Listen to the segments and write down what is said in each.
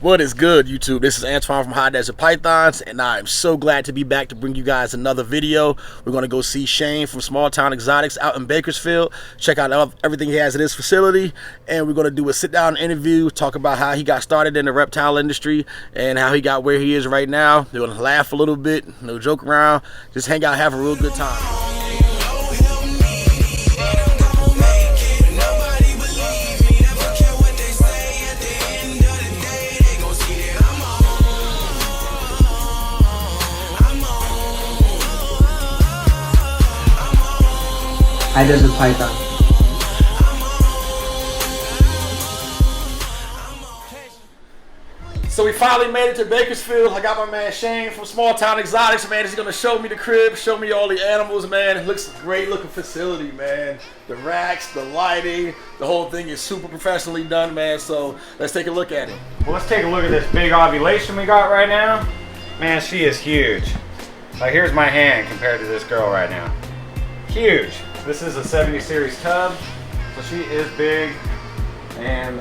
What is good, YouTube? This is Antoine from High Desert Pythons, and I am so glad to be back to bring you guys another video. We're going to go see Shane from Small Town Xotics out in Bakersfield. Check out everything he has in his facility, and we're going to do a sit-down interview, talk about how he got started in the reptile industry and how he got where he is right now. We're going to laugh a little bit, no joke around, just hang out, have a real good time. High Desert Python. So we finally made it to Bakersfield. I got my man Shane from Small Town Xotics, man. He's gonna show me the crib, show me all the animals, man. It looks a great looking facility, man. The racks, the lighting, the whole thing is super professionally done, man. So let's take a look at it. Well, let's take a look at this big ovulation we got right now. Man, she is huge. Like, here's my hand compared to this girl right now. Huge. This is a 70 series tub, so she is big. And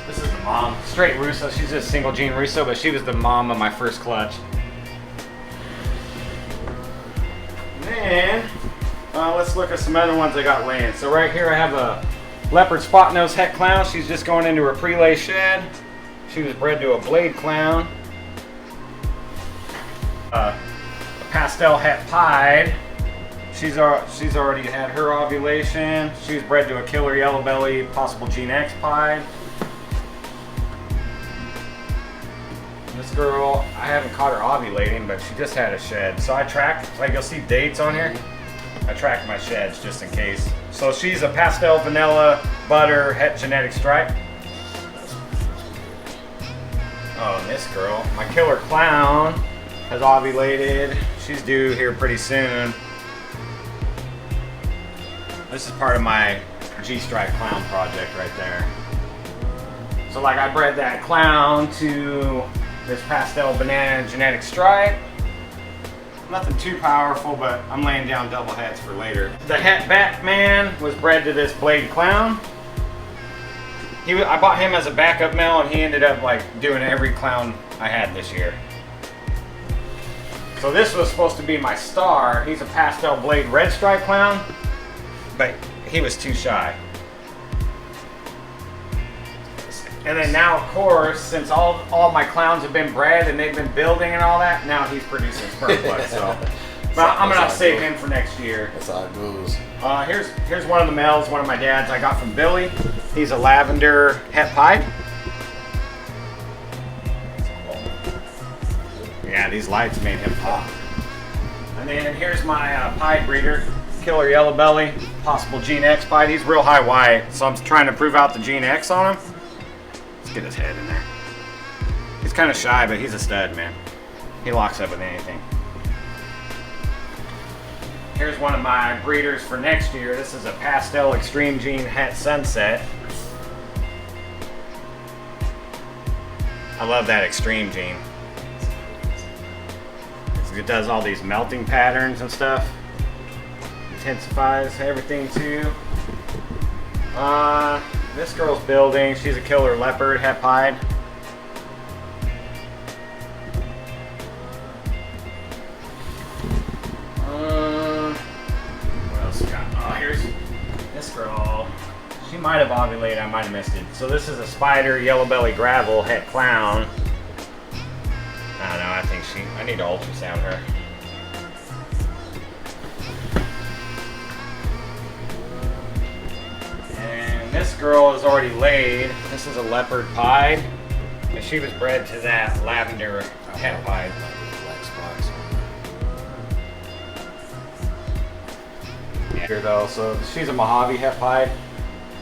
this is the mom, straight Russo. She's just single gene Russo, but she was the mom of my first clutch. And let's look at some other ones I got laying. So right here I have a leopard spot nose het clown. She's just going into her pre-lay shed. She was bred to a blade clown. Pastel het pied. She's already had her ovulation. She was bred to a killer yellow belly, possible gene X pied. This girl, I haven't caught her ovulating, but she just had a shed. So I tracked, like you'll see dates on here. I tracked my sheds just in case. So she's a pastel vanilla butter het genetic stripe. Oh, and this girl, my killer clown, has ovulated. She's due here pretty soon. This is part of my G-stripe clown project right there. So like I bred that clown to this pastel banana genetic stripe. Nothing too powerful, but I'm laying down double hets for later. The het Batman was bred to this blade clown. I bought him as a backup male, and he ended up like doing every clown I had this year. So this was supposed to be my star. He's a pastel blade red stripe clown, but he was too shy. And then now, of course, since all my clowns have been bred and they've been building and all that, now he's producing sperm blood. So, but I'm gonna save him for next year. That's how it goes. Here's one of the males, one of my dad's I got from Billy. He's a lavender het pied. Yeah, these lights made him pop. And then here's my pied breeder, killer yellow belly, possible gene X pied. He's real high white, so I'm trying to prove out the gene X on him. Let's get his head in there. He's kind of shy, but he's a stud, man. He locks up with anything. Here's one of my breeders for next year. This is a pastel extreme gene het sunset. I love that extreme gene. It does all these melting patterns and stuff. Intensifies everything too. This girl's building. She's a killer leopard het pied. What else we got? Oh, here's this girl. She might have ovulated. I might have missed it. So this is a spider yellow belly gravel het clown. I don't know, I need to ultrasound her. And this girl is already laid. This is a leopard pied. And she was bred to that lavender het pied. Yeah. Here though, so she's a Mojave het pied.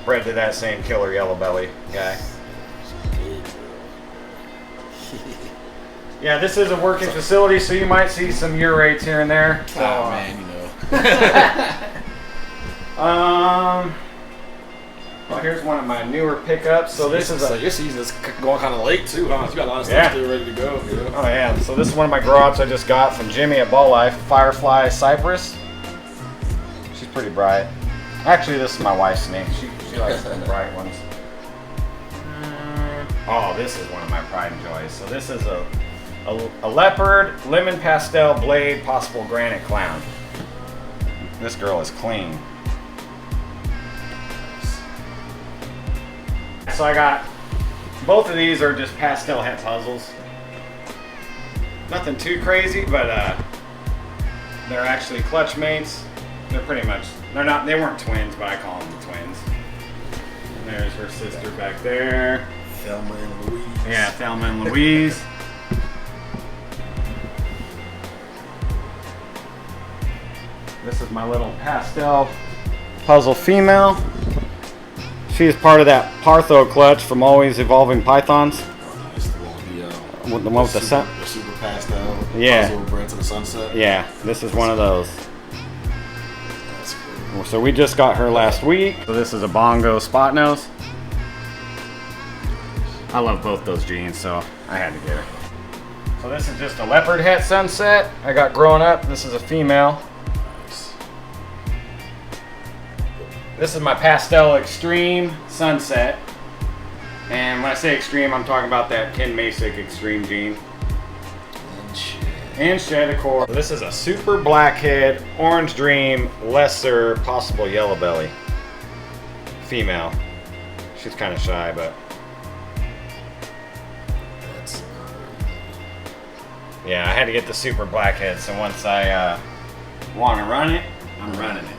Bred to that same killer yellow belly guy. Yeah, this is a working facility, so you might see some urates here and there. So, oh man, you know. Well, here's one of my newer pickups. So this is so your season is going kind of late too, huh? So you got a lot of stuff still ready to go. You know? Oh yeah. So this is one of my grobs I just got from Jimmy at Ball Life. Firefly Cypress. She's pretty bright. Actually, this is my wife's name. She likes the bright ones. Oh, this is one of my pride and joys. So this is a leopard lemon pastel blade possible granite clown. This girl is clean. So I got, both of these are just pastel het puzzles. Nothing too crazy, but they're actually clutch mates. They're pretty much, they weren't twins, but I call them the twins. And there's her sister back there. Thelma and Louise. Yeah, Thelma and Louise. This is my little pastel puzzle female. She's part of that Partho clutch from Always Evolving Pythons. It's the The one with the sun. The super pastel. Yeah. Puzzle bred to the sunset. Yeah, this is one of those. That's cool. So we just got her last week. So this is a bongo spot nose. I love both those jeans, so I had to get her. So this is just a leopard het sunset I got growing up. This is a female. This is my pastel extreme sunset. And when I say extreme, I'm talking about that Ken Masick extreme jean. And shed, of course. This is a super blackhead, orange dream, lesser possible yellow belly. Female. She's kind of shy, but. Yeah, I had to get the super blackhead, so once I want to run it, I'm running it.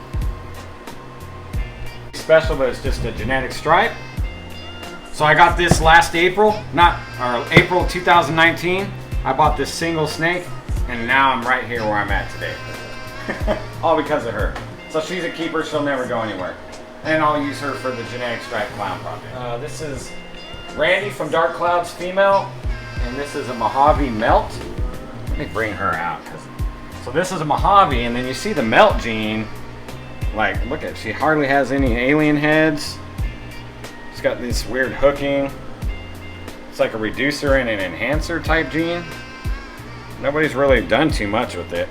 Special, but it's just a genetic stripe. So I got this last April, April 2019. I bought this single snake, and now I'm right here where I'm at today. All because of her. So she's a keeper, she'll never go anywhere. And I'll use her for the genetic stripe clown project. This is Randy from Dark Clouds female, and this is a Mojave melt. Let me bring her out. So this is a Mojave, and then you see the melt gene. Like, look at, she hardly has any alien heads. She's got this weird hooking. It's like a reducer and an enhancer type gene. Nobody's really done too much with it.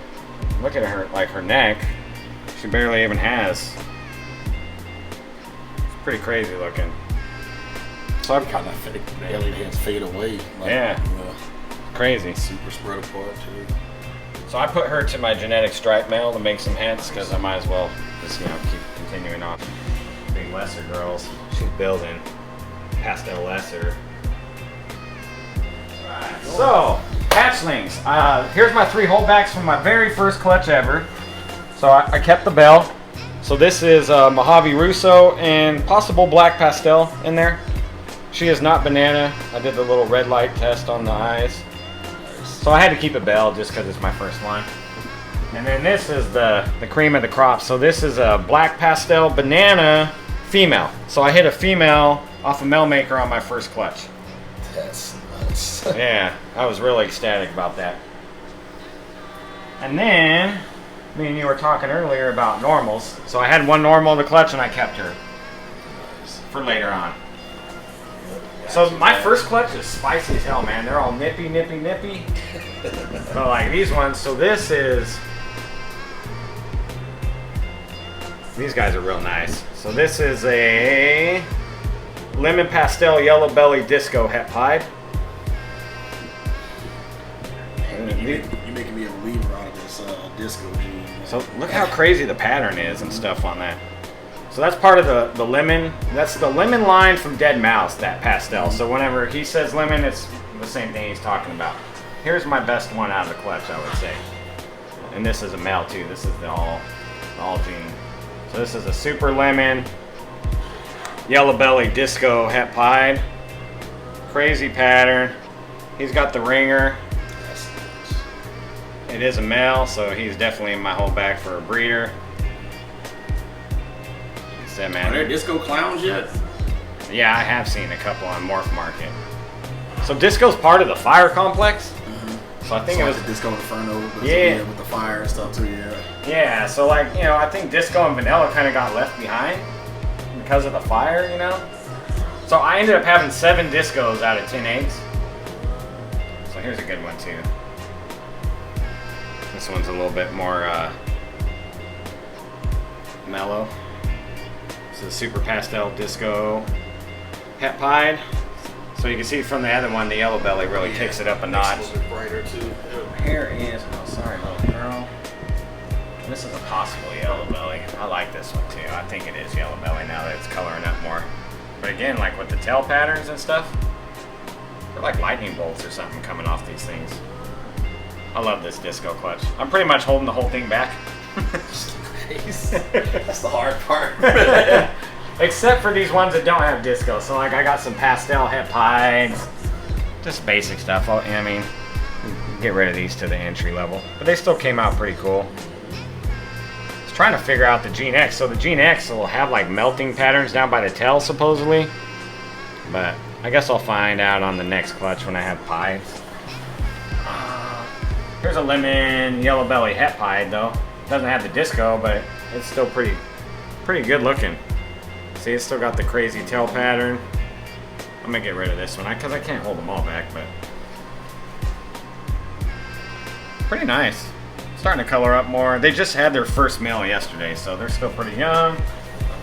Look at her, like her neck. She barely even has. It's pretty crazy looking. So I've kind of the alien heads fade away. Like, yeah. Crazy. Super spread apart too. So I put her to my genetic stripe male to make some hens because I might as well just, keep continuing on. Big lesser girls. She's building pastel lesser. Right. So, hatchlings. Here's my 3 holdbacks from my very first clutch ever. So I kept the bell. So this is Mojave Russo and possible black pastel in there. She is not banana. I did the little red light test on the eyes. So I had to keep a bell just because it's my first one. And then this is the cream of the crop. So this is a black pastel banana female. So I hit a female off a male maker on my first clutch. That's nuts. Yeah, I was really ecstatic about that. And then, me and you were talking earlier about normals. So I had one normal in the clutch and I kept her for later on. So my first clutch is spicy as hell, man. They're all nippy, nippy, nippy. But like these ones, so this is, these guys are real nice. So this is a lemon pastel yellow belly disco het pied. You're making me a believer out of this disco gene. So look how crazy the pattern is and stuff on that. So that's part of the lemon. That's the lemon line from Dead Mouse, that pastel. So whenever he says lemon, it's the same thing he's talking about. Here's my best one out of the clutch, I would say. And this is a male too. This is the all gene. So this is a super lemon, yellow belly disco het pied. Crazy pattern. He's got the ringer. It is a male, so he's definitely in my holdback for a breeder. That, man. Are there disco clowns yet? Yeah, I have seen a couple on Morph Market. So disco's part of the fire complex. Mm-hmm. So I think it was like the Disco Inferno. Yeah, with the fire and stuff too. Yeah. Yeah. So like I think disco and vanilla kind of got left behind because of the fire. So I ended up having 7 discos out of 10 eggs. So here's a good one too. This one's a little bit more mellow. This is super pastel disco het pied. So you can see from the other one, the yellow belly really takes it up a notch. It's a little bit brighter too. Here is, oh sorry little girl. This is a possible yellow belly. I like this one too. I think it is yellow belly now that it's coloring up more. But again, like with the tail patterns and stuff, they're like lightning bolts or something coming off these things. I love this disco clutch. I'm pretty much holding the whole thing back. That's the hard part. Except for these ones that don't have disco. So like I got some pastel het pieds, just basic stuff. I mean, get rid of these to the entry level. But they still came out pretty cool. I was trying to figure out the Gene X. So the Gene X will have like melting patterns down by the tail supposedly. But I guess I'll find out on the next clutch when I have pieds. Here's a lemon yellow belly het pied though. Doesn't have the disco, but it's still pretty good looking. See, it's still got the crazy tail pattern. I'm gonna get rid of this one because I can't hold them all back, but pretty nice. Starting to color up more. They just had their first male yesterday, so they're still pretty young.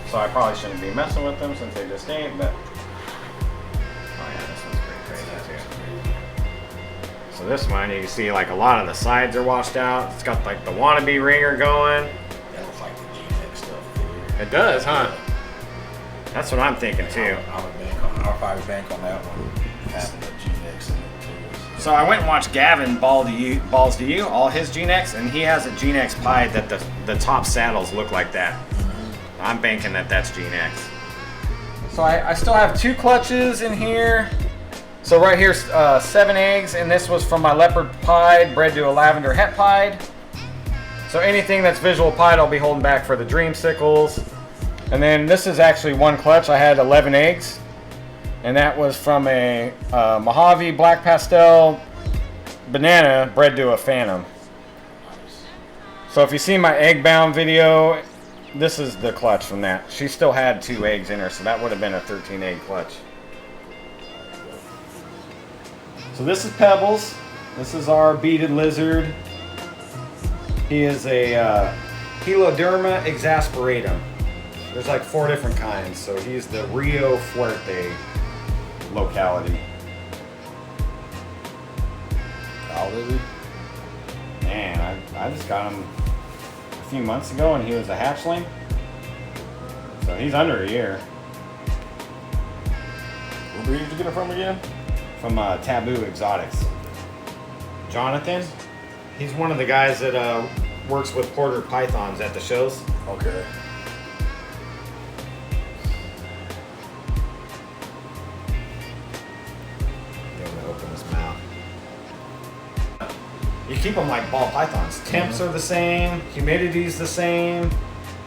So I probably shouldn't be messing with them since they just ain't, but oh yeah, this one's pretty crazy too. So this one, you can see like a lot of the sides are washed out. It's got like the wannabe ringer going. That looks like the G-Nex stuff. It does, huh? That's what I'm thinking too. I'll probably bank on that one. Having the G-Nex in it too. So I went and watched Gavin Balls to You, all his G-Nex, and he has a G-Nex pied that the top saddles look like that. I'm banking that that's G-Nex. So I still have 2 clutches in here. So right here's 7 eggs, and this was from my leopard pied, bred to a lavender het pied. So anything that's visual pied, I'll be holding back for the dreamsicles. And then this is actually 1 clutch. I had 11 eggs, and that was from a Mojave black pastel banana bred to a phantom. So if you see my egg bound video, this is the clutch from that. She still had 2 eggs in her, so that would have been a 13 egg clutch. So this is Pebbles. This is our beaded lizard. He is a Heloderma exasperatum. There's like 4 different kinds, so he's the Rio Fuerte locality. How old is he? Man, I just got him a few months ago and he was a hatchling. So he's under a year. What breed did you get it from again? From Taboo Exotics. Jonathan, he's one of the guys that works with Porter Pythons at the shows. Okay. You keep them like ball pythons. Temps are the same, humidity's the same,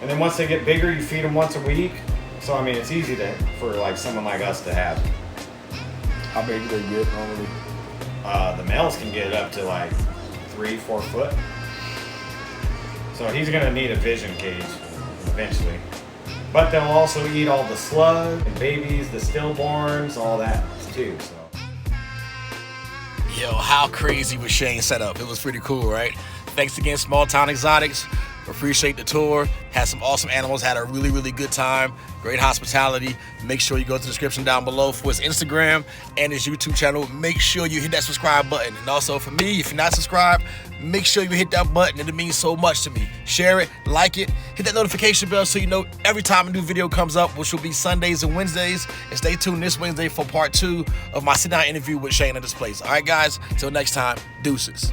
and then once they get bigger, you feed them once a week. So I mean, it's easy for like someone like us to have. How big do they get normally? The males can get up to like 3-4 foot. So he's gonna need a vision cage eventually. But they'll also eat all the slugs, and babies, the stillborns, all that too. So. Yo, how crazy was Shane's setup? It was pretty cool, right? Thanks again, Small Town Exotics. Appreciate the tour. Had some awesome animals. Had a really, really good time. Great hospitality. Make sure you go to the description down below for his Instagram and his YouTube channel. Make sure you hit that subscribe button. And also for me, if you're not subscribed, make sure you hit that button. It means so much to me. Share it, like it, hit that notification bell so you know every time a new video comes up, which will be Sundays and Wednesdays. And stay tuned this Wednesday for part 2 of my sit-down interview with Shane at this place. All right, guys, till next time, deuces.